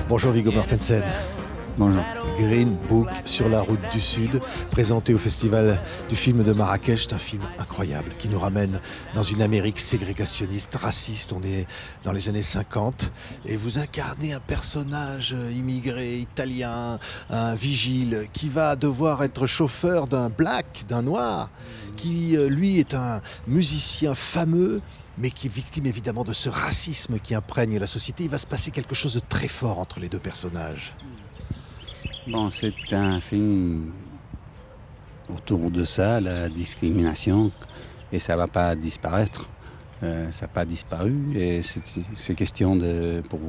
Bonjour Viggo Mortensen. Bonjour. Green Book, sur la route du Sud, présenté au Festival du film de Marrakech. C'est un film incroyable qui nous ramène dans une Amérique ségrégationniste, raciste. On est dans les années 50 et vous incarnez un personnage immigré italien, un vigile qui va devoir être chauffeur d'un black, d'un noir, qui lui est un musicien fameux, mais qui est victime évidemment de ce racisme qui imprègne la société. Il va se passer quelque chose de très fort entre les deux personnages. Bon, c'est un film autour de ça, la discrimination, et ça ne va pas disparaître. Ça n'a pas disparu, et c'est question pour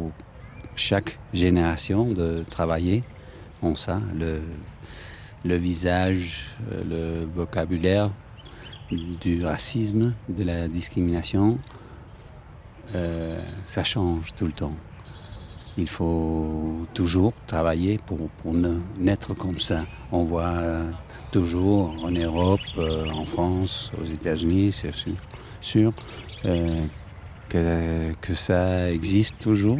chaque génération de travailler en ça, le visage, le vocabulaire du racisme, de la discrimination, ça change tout le temps. Il faut toujours travailler pour naître comme ça. On voit toujours en Europe, en France, aux États-Unis, c'est sûr que ça existe toujours.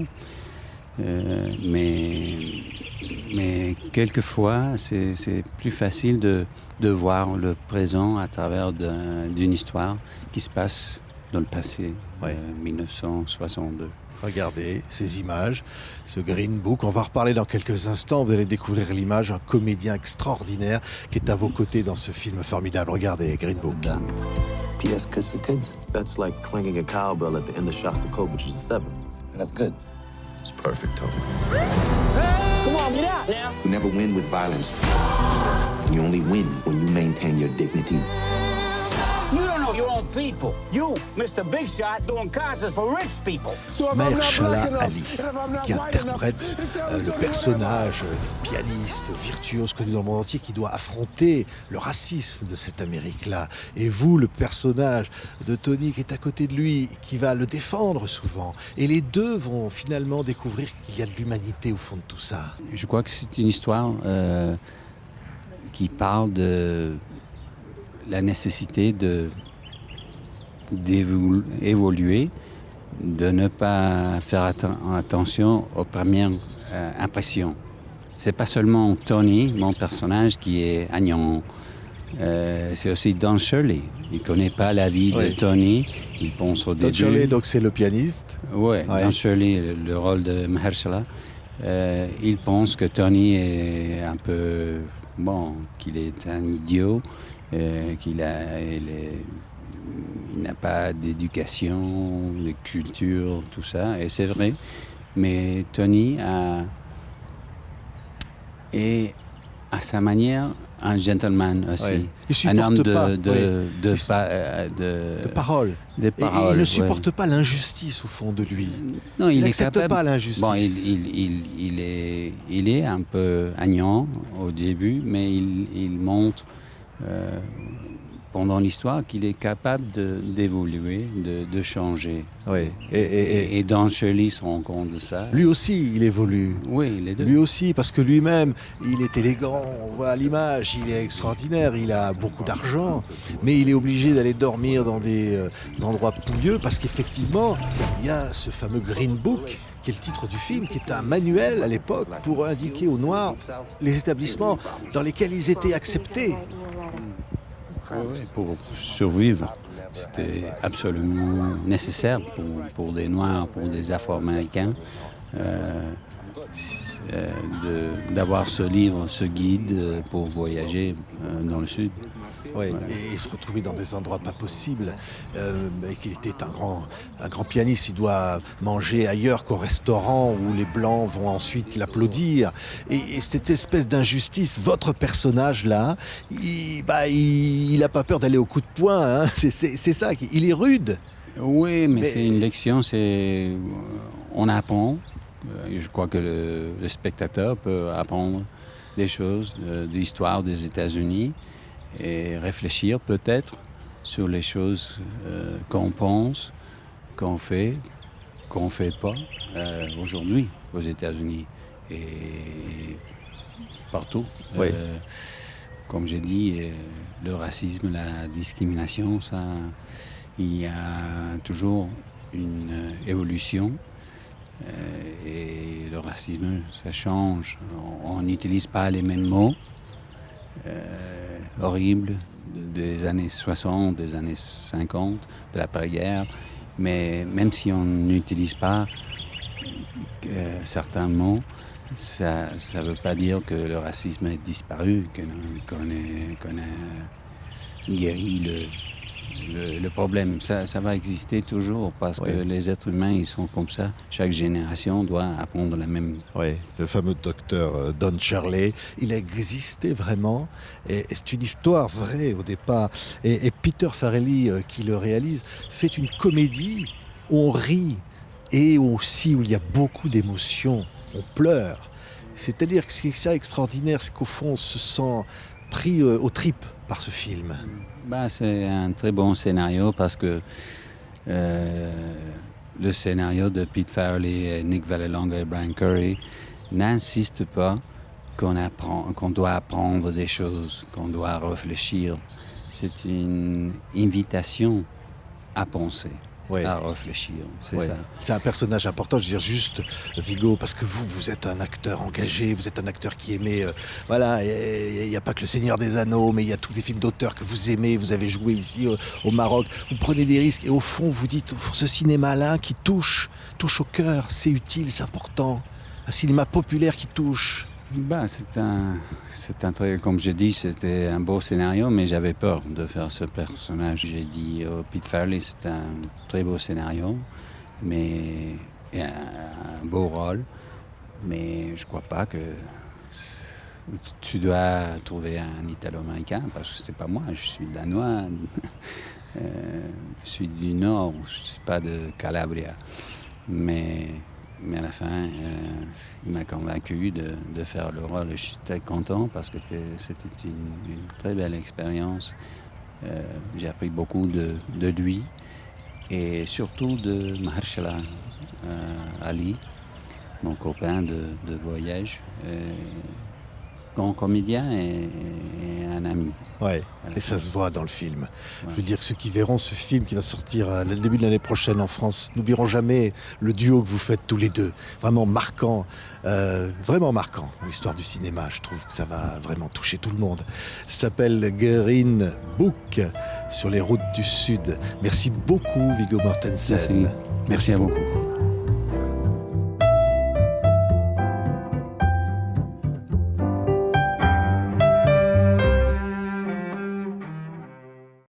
Mais quelquefois, c'est plus facile de voir le présent à travers d'une histoire qui se passe dans le passé, 1962. Regardez ces images, ce Green Book. On va reparler dans quelques instants. Vous allez découvrir l'image, un comédien extraordinaire qui est à vos côtés dans ce film formidable. Regardez Green Book. P.S. Kiss the kids. That's like clanging a cowbell at the end of Shostakovich's The Seven. That's good. It's perfect, Tony. Come on, get out now. You never win with violence. You only win when you maintain your dignity. You don't know your own people. You, Mr. Big Shot, doing concerts for rich people. Mahershala Ali, qui interprète le personnage pianiste, virtuose connu dans le monde entier, qui doit affronter le racisme de cette Amérique-là. Et vous, le personnage de Tony qui est à côté de lui, qui va le défendre souvent. Et les deux vont finalement découvrir qu'il y a de l'humanité au fond de tout ça. Je crois que c'est une histoire qui parle de la nécessité d'évoluer, de ne pas faire attention aux premières impressions. C'est pas seulement Tony, mon personnage, qui est agnant. C'est aussi Don Shirley. Il connaît pas la vie de Tony. Il pense au début. Don Shirley, donc c'est le pianiste. Ouais. Don Shirley, le rôle de Mahershala. Il pense que Tony est un peu qu'il est un idiot. Il n'a pas d'éducation, de culture, tout ça, et c'est vrai. Mais Tony est à sa manière un gentleman aussi, un homme de parole. Et il ne supporte pas l'injustice au fond de lui. Non, il n'accepte pas l'injustice. Bon, il est un peu agnant au début, mais il montre pendant l'histoire qu'il est capable d'évoluer, de changer. Oui. Et Don Shirley se rend compte de ça. Lui aussi, il évolue. Oui, les deux. Lui aussi, parce que lui-même, il est élégant, on voit à l'image, il est extraordinaire, il a beaucoup d'argent, mais il est obligé d'aller dormir dans des endroits pouilleux, parce qu'effectivement, il y a ce fameux Green Book, qui est le titre du film, qui est un manuel à l'époque pour indiquer aux Noirs les établissements dans lesquels ils étaient acceptés. Oui, pour survivre, c'était absolument nécessaire pour des Noirs, pour des Afro-Américains, d'avoir ce livre, ce guide pour voyager dans le Sud. Oui, voilà. Et il se retrouvait dans des endroits pas possibles. Il était un grand pianiste. Il doit manger ailleurs qu'au restaurant où les Blancs vont ensuite l'applaudir. Et cette espèce d'injustice, votre personnage là, il n'a pas peur d'aller au coup de poing. Hein. C'est ça, il est rude. Oui, mais c'est une leçon. On apprend. Je crois que le spectateur peut apprendre des choses de l'histoire des États-Unis et réfléchir peut-être sur les choses qu'on pense, qu'on fait pas aujourd'hui aux États-Unis et partout. Oui. Comme j'ai dit, le racisme, la discrimination, il y a toujours une évolution. Et le racisme, ça change. On n'utilise pas les mêmes mots horribles des années 60, des années 50, de l'après-guerre. Mais même si on n'utilise pas certains mots, ça ne veut pas dire que le racisme est disparu, qu'on a guéri le problème. Ça va exister toujours parce que les êtres humains, ils sont comme ça. Chaque génération doit apprendre la même. Oui, le fameux docteur Don Shirley, il a existé vraiment et c'est une histoire vraie au départ. Et Peter Farrelly, qui le réalise, fait une comédie où on rit et aussi où il y a beaucoup d'émotions, on pleure. C'est-à-dire que ce qui est ça extraordinaire, c'est qu'au fond, on se sent pris aux tripes par ce film. C'est un très bon scénario parce que le scénario de Pete Farrelly, Nick Vallelonga et Brian Curry n'insiste pas qu'on doit apprendre des choses, qu'on doit réfléchir. C'est une invitation à penser. À réfléchir, c'est ça. C'est un personnage important, je veux dire juste, Viggo, parce que vous êtes un acteur engagé, vous êtes un acteur qui aimait, il n'y a pas que Le Seigneur des Anneaux, mais il y a tous les films d'auteurs que vous aimez, vous avez joué ici au Maroc, vous prenez des risques et au fond vous dites, ce cinéma-là qui touche au cœur, c'est utile, c'est important, un cinéma populaire qui touche. C'est un très, comme je dis, c'était un beau scénario, mais j'avais peur de faire ce personnage. J'ai dit Pete Farrelly, c'est un très beau scénario, mais un beau rôle, mais je crois pas que tu dois trouver un Italo-américain, parce que c'est pas moi, je suis danois, je suis du Nord, je suis pas de Calabria, mais à la fin, il m'a convaincu de faire le rôle. Je suis très content parce que c'était une très belle expérience. J'ai appris beaucoup de lui et surtout de Mahershala Ali, mon copain de voyage, grand comédien et un ami. Ouais, et ça se voit dans le film. Je veux dire que ceux qui verront ce film qui va sortir le début de l'année prochaine en France n'oublieront jamais le duo que vous faites tous les deux. Vraiment marquant dans l'histoire du cinéma. Je trouve que ça va vraiment toucher tout le monde. Ça s'appelle Green Book, sur les routes du Sud. Merci beaucoup, Viggo Mortensen. Merci Merci beaucoup.